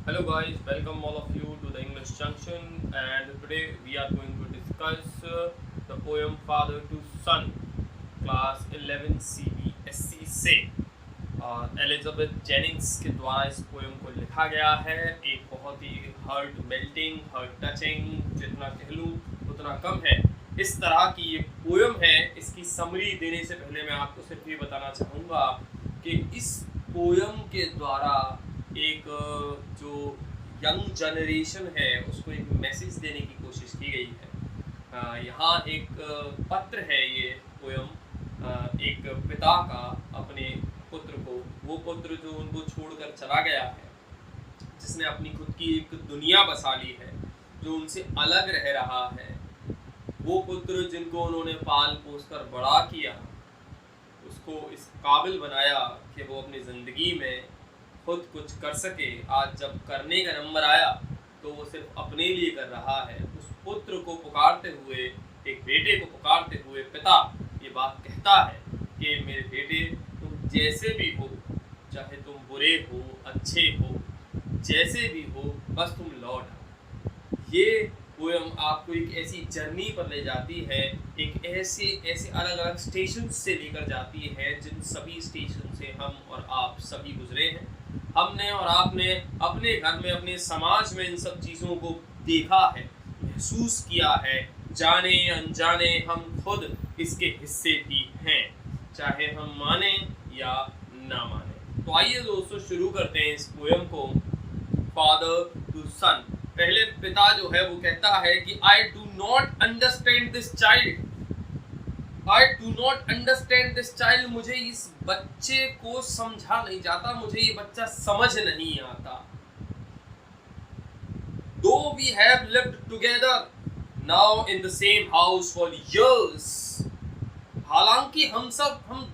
Hello guys, welcome all of you to the English Junction, and today we are going to discuss the poem Father to Son, class 11 CBSE से Elizabeth Jennings के द्वारा इस poem को लिखा गया है। एक बहुत ही हार्ट मेल्टिंग, हार्ट टचिंग, जितना कह लूँ उतना कम है, इस तरह की ये पोएम है। इसकी समरी देने से पहले मैं आपको सिर्फ ये बताना चाहूँगा कि इस पोएम के द्वारा एक जो यंग जनरेशन है उसको एक मैसेज देने की कोशिश की गई है। यहाँ एक पत्र है, ये पोयम एक पिता का अपने पुत्र को, वो पुत्र जो उनको छोड़कर चला गया है, जिसने अपनी खुद की एक दुनिया बसा ली है, जो उनसे अलग रह रहा है, वो पुत्र जिनको उन्होंने पाल पोस कर बड़ा किया, उसको इस काबिल बनाया कि वो अपनी ज़िंदगी में खुद कुछ कर सके। आज जब करने का नंबर आया तो वो सिर्फ अपने लिए कर रहा है। उस पुत्र को पुकारते हुए, एक बेटे को पुकारते हुए पिता ये बात कहता है कि मेरे बेटे, तुम जैसे भी हो, चाहे तुम बुरे हो, अच्छे हो, जैसे भी हो, बस तुम लौट आओ। ये पोएम आपको एक ऐसी जर्नी पर ले जाती है, एक ऐसे ऐसे अलग अलग स्टेशन से लेकर जाती है जिन सभी स्टेशन से हम और आप सभी गुजरे हैं। हमने और आपने अपने घर में, अपने समाज में इन सब चीज़ों को देखा है, महसूस किया है। जाने अनजाने हम खुद इसके हिस्से भी हैं, चाहे हम माने या ना माने। तो आइए दोस्तों शुरू करते हैं इस पोएम को, फादर टू सन। पहले पिता जो है वो कहता है कि I do not understand this child, I do not understand this child. मुझे इस बच्चे को समझा नहीं जाता, मुझे ये बच्चा समझ नहीं आता। Though we have lived together now in the same house for years, हालांकि हम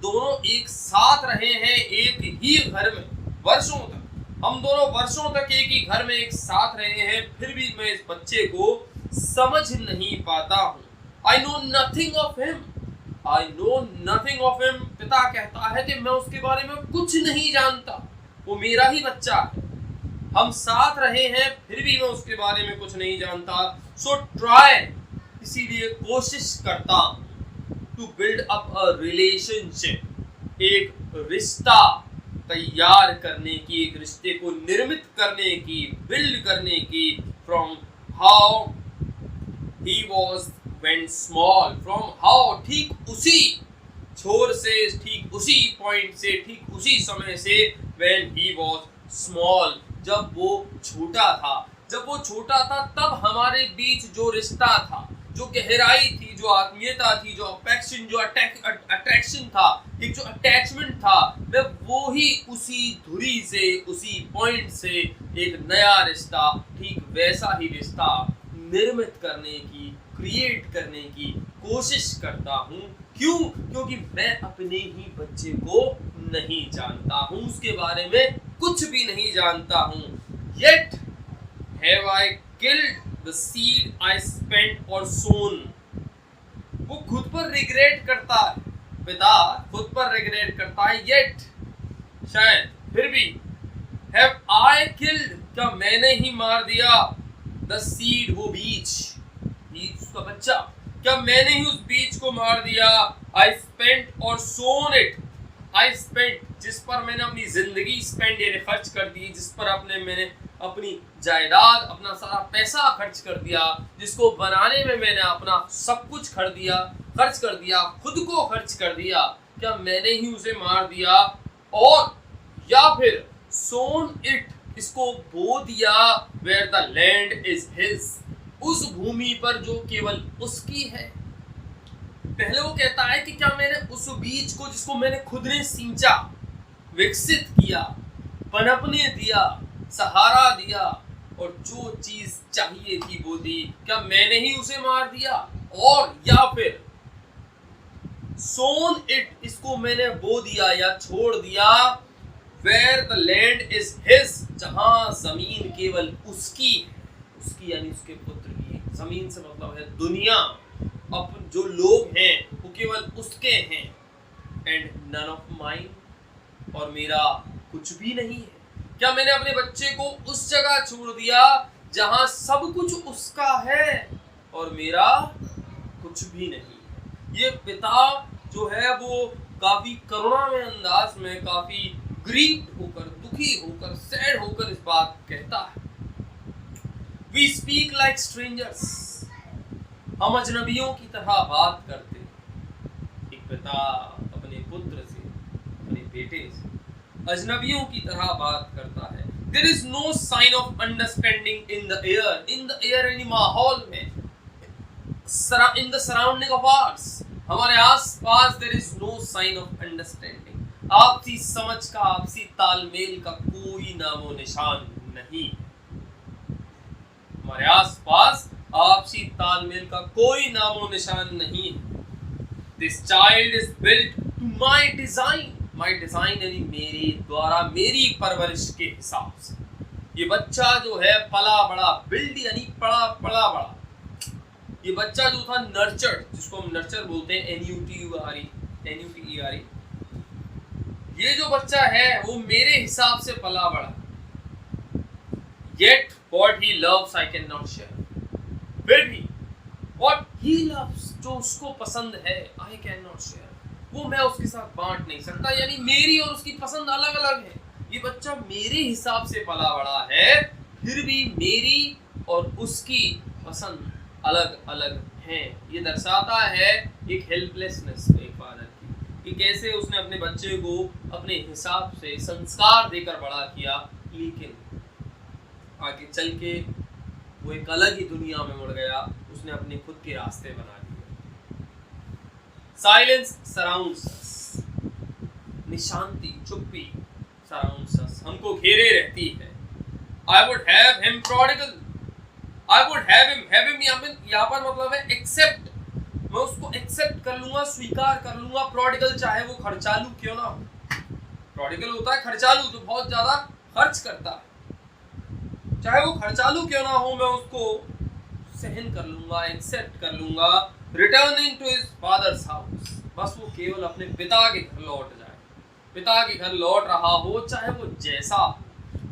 दोनों एक साथ रहे हैं एक ही घर में वर्षों तक, हम दोनों वर्षों तक एक ही घर में एक साथ रहे हैं, फिर भी मैं इस बच्चे को समझ नहीं पाता हूँ। I know nothing of him, I know nothing of him। पिता कहता है कि मैं उसके बारे में कुछ नहीं जानता, वो मेरा ही बच्चा है, हम साथ रहे हैं, फिर भी मैं उसके बारे में कुछ नहीं जानता। So try, इसीलिए कोशिश करता हूँ, to build up a relationship, एक रिश्ता तैयार करने की, एक रिश्ते को निर्मित करने की, बिल्ड करने की, from how he was when small, from how, ठीक उसी छोर से, ठीक उसी पॉइंट से, ठीक उसी समय से, when he was small, जब वो छोटा था। जब वो छोटा था तब हमारे बीच जो रिश्ता था, जो गहराई थी, जो आत्मीयता थी, जो अफेक्शन, जो अट्रैक्शन था, एक जो अटैचमेंट था, मैं वो ही उसी धुरी से, उसी पॉइंट से एक नया रिश्ता, ठीक वैसा ही रिश्ता निर्मित करने की, क्रिएट करने की कोशिश करता हूँ। क्यों? क्योंकि मैं अपने ही बच्चे को नहीं जानता हूँ, उसके बारे में कुछ भी नहीं जानता हूँ। Yet have I killed the seed I spent or sown। वो खुद पर रिग्रेट करता है, पिता खुद पर रिग्रेट करता है। Yet, शायद, फिर भी, have I killed, क्या मैंने ही मार दिया, the seed, वो बीज उसका बच्चा, क्या मैंने ही उस बीज को मार दिया। I spent or sown it, I spent, जिस पर मैंने अपनी जिंदगी स्पेंड यानी खर्च कर दी, जिस पर मैंने अपनी जायदाद, अपना सारा पैसा खर्च कर दिया, जिसको बनाने में मैंने अपना सब कुछ खर्च कर दिया, खुद को खर्च कर दिया, क्या मैंने ही उसे मार दिया। और या फिर sown it, इसको बो दिया, where the land is his, उस भूमि पर जो केवल उसकी है। पहले वो कहता है कि क्या मैंने उस बीज को, जिसको मैंने खुद ने सींचा, विकसित किया, पनपने दिया, सहारा दिया, और जो चीज चाहिए थी वो दी, क्या मैंने ही उसे मार दिया। और या फिर sown it, इसको मैंने बो दिया या छोड़ दिया, where the land is his, जहां जमीन केवल उसकी है, उसकी यानी उसके पुत्र की। जमीन से मतलब है दुनिया, अब जो लोग हैं वो केवल उसके हैं। एंड नन ऑफ माइन, और मेरा कुछ भी नहीं है। क्या मैंने अपने बच्चे को उस जगह छोड़ दिया जहां सब कुछ उसका है और मेरा कुछ भी नहीं? ये पिता जो है वो काफी करुणा में अंदाज में, काफी ग्रीव्ड होकर, दुखी होकर, सैड होकर इस बात कहता है। We speak like strangers, हम अजनबियों की तरह बात करते हैं। एक पिता अपने पुत्र से, अपने बेटे से अजनबियों की तरह बात करता है। There is no sign of understanding in the air यानी माहौल में, in the surrounding of us, हमारे आस-पास there is no sign of understanding, आपसी समझ का, आपसी तालमेल का कोई नामो निशान नहीं। हमारे आस-पास आपसी तालमेल का कोई नामो निशान नहीं। This child is built to my design, my design यानी मेरे द्वारा, मेरी परवरिश के हिसाब से। ये बच्चा जो है पला बड़ा, बिल्ड यानी पला बड़ा। ये बच्चा जो था नर्चर्ड, जिसको हम नर्चर बोलते हैं, NUTERE, ये जो बच्चा है वो मेरे हिसाब से पला बड़ा। Yet what he loves I cannot share, फिर भी what he loves, जो उसको पसंद है, I cannot share, वो मैं उसके साथ बांट नहीं सकता। यानी मेरी और उसकी पसंद अलग अलग है। ये बच्चा मेरे हिसाब से पला बड़ा है, फिर भी मेरी और उसकी पसंद अलग अलग हैं। ये दर्शाता है एक हेल्पलेसनेस एक फादर की, कि कैसे उसने अपने बच्चे को अपने हिसाब से संस्कार देकर बड़ा किया, लेकिन आगे चल के वो एक अलग ही दुनिया में मुड़ गया। उसने अपने खुद के रास्ते बना लिए। साइलेंस सराउंड्स अस, निशांति, चुप्पी सराउंड्स अस, हमको घेरे रहती है। I would have him prodigal, I would have him यहाँ पर मतलब है एक्सेप्ट, मैं उसको एक्सेप्ट कर लूंगा, स्वीकार कर लूंगा। प्रोडिगल चाहे वो खर्चालू क्यों ना हो, प्रोडिगल होता है खर्चालू, जो बहुत ज्यादा खर्च करता है, चाहे वो खर्चालू क्यों ना हो, मैं उसको सहन कर लूंगा, एक्सेप्ट कर लूंगा। Returning to his father's house, बस वो केवल अपने पिता के घर लौट जाए, पिता के घर लौट रहा हो चाहे वो जैसा,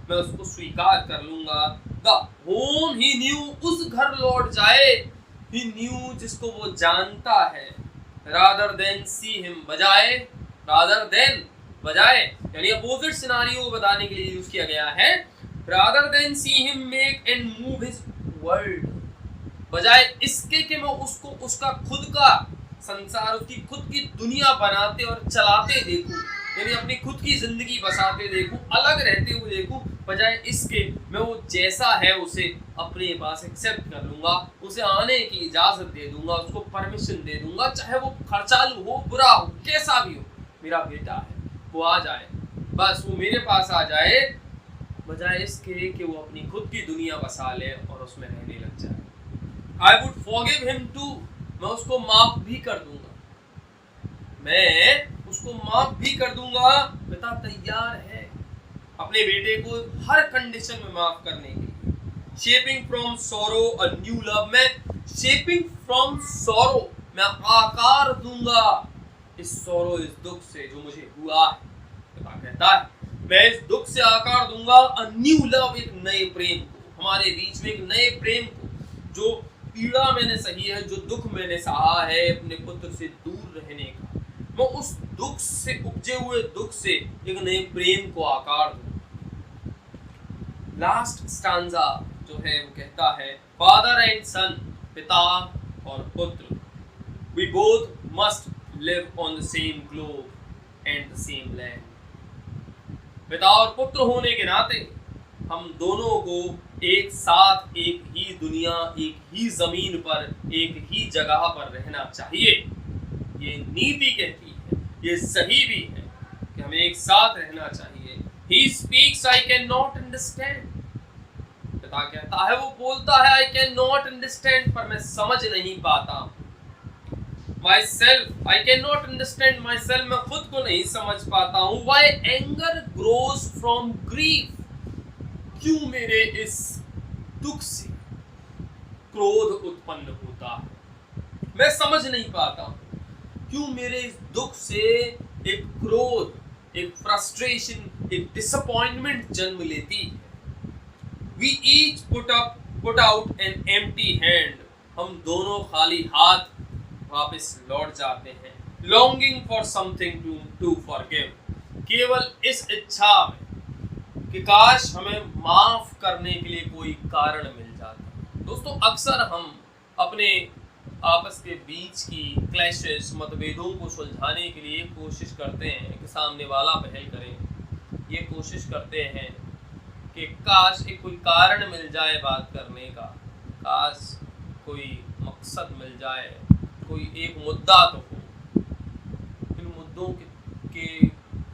मैं उसको स्वीकार कर लूंगा। द होम ही न्यू, उस घर लौट जाए, ही न्यू जिसको वो जानता है। रादर देन सी हिम, बजाए, रादर देन बजाए यानी अपोजिट सिनारियो को बताने के लिए यूज किया गया है। Rather than see him make and move his world, बजाय इसके कि मैं उसको उसका खुद का संसार, उसकी खुद की दुनिया बनाते और चलाते देखूं, यानी अपनी खुद की जिंदगी बसाते देखूं, अलग रहते हुए देखूं, बजाय इसके मैं वो जैसा है उसे अपने पास एक्सेप्ट कर लूंगा, उसे आने की इजाजत दे दूंगा, उसको परमिशन दे दूंगा, चाहे वो खर्चालू हो, बुरा हो, कैसा भी हो, मेरा बेटा है, वो आ जाए, बस वो मेरे पास आ जाए, बजाय इसके कि वो अपनी खुद की दुनिया बसा ले और उसमें रहने लग जाए। I would forgive him too, मैं उसको माफ भी कर दूंगा, मैं उसको माफ भी कर दूंगा। पिता तैयार है अपने बेटे को हर कंडीशन में माफ करने के लिए। Shaping from sorrow a new love, मैं शेपिंग फ्रॉम सोरो, मैं आकार दूंगा इस सोरो, इस दुख से जो मुझे हुआ है। पिता कहता है मैं इस दुख से आकार दूंगा अ न्यू लव, एक नए प्रेम को, हमारे बीच में एक नए प्रेम को। जो पीड़ा मैंने सही है, जो दुख मैंने सहा है अपने पुत्र से दूर रहने का, मैं उस दुख से, उपजे हुए दुख से एक नए प्रेम को आकार दूं। लास्ट स्टांजा जो है वो कहता है फादर एंड सन, पिता और पुत्र, we both must live on the same globe and the same land. पिता और पुत्र होने के नाते हम दोनों को एक साथ, एक ही दुनिया, एक ही जमीन पर, एक ही जगह पर रहना चाहिए। ये नीति कहती है, ये सही भी है कि हमें एक साथ रहना चाहिए। He speaks, I cannot understand, पिता कहता है, वो बोलता है I cannot understand, पर मैं समझ नहीं पाता। Myself, I cannot understand myself, मैं खुद को नहीं समझ पाता हूँ। Why anger grows from grief, क्यों मेरे इस दुख से क्रोध उत्पन्न होता है, मैं समझ नहीं पाता हूँ। क्यों मेरे इस दुख से एक क्रोध, एक फ्रस्ट्रेशन, एक डिसअपॉइंटमेंट जन्म लेती है। We each put out an empty hand, हम दोनों खाली हाथ वापस लौट जाते हैं। Longing for something to forgive, केवल इस इच्छा में कि काश हमें माफ करने के लिए कोई कारण मिल जाता। दोस्तों, अक्सर हम अपने आपस के बीच की क्लैशेस, मतभेदों को सुलझाने के लिए कोशिश करते हैं कि सामने वाला पहल करे। ये कोशिश करते हैं कि काश एक कोई कारण मिल जाए बात करने का, काश कोई मकसद मिल जाए, कोई एक मुद्दा तो हो। इन मुद्दों के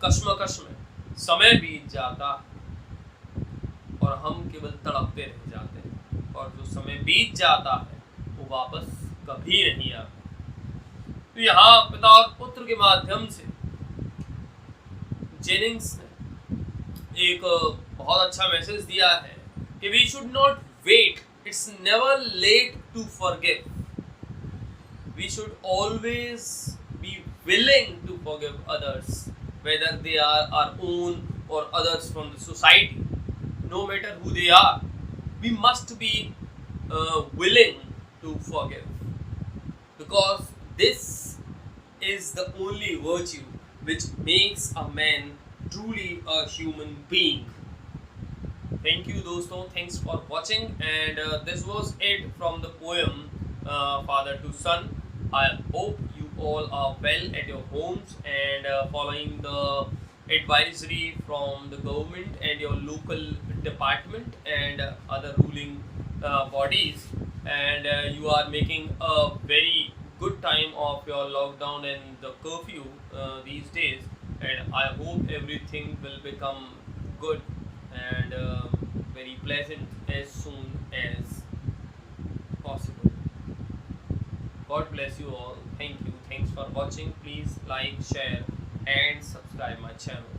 कश्मकश में समय बीत जाता और हम केवल तड़पते रह जाते हैं, और जो समय बीत जाता है वो वापस कभी नहीं आता। तो यहाँ पिता और पुत्र के माध्यम से जेनिंग्स ने एक बहुत अच्छा मैसेज दिया है कि we should not wait, it's never late to forgive, we should always be willing to forgive others, whether they are our own or others from the society, no matter who they are, we must be willing to forgive, because this is the only virtue which makes a man truly a human being. Thank you दोस्तों, thanks for watching, and this was it from the poem Father to Son. I hope you all are well at your homes and following the advisory from the government and your local department and other ruling bodies, and you are making a very good time of your lockdown and the curfew these days, and I hope everything will become good and very pleasant as soon as possible. God bless you all. Thank you. Thanks for watching. Please like, share and subscribe my channel.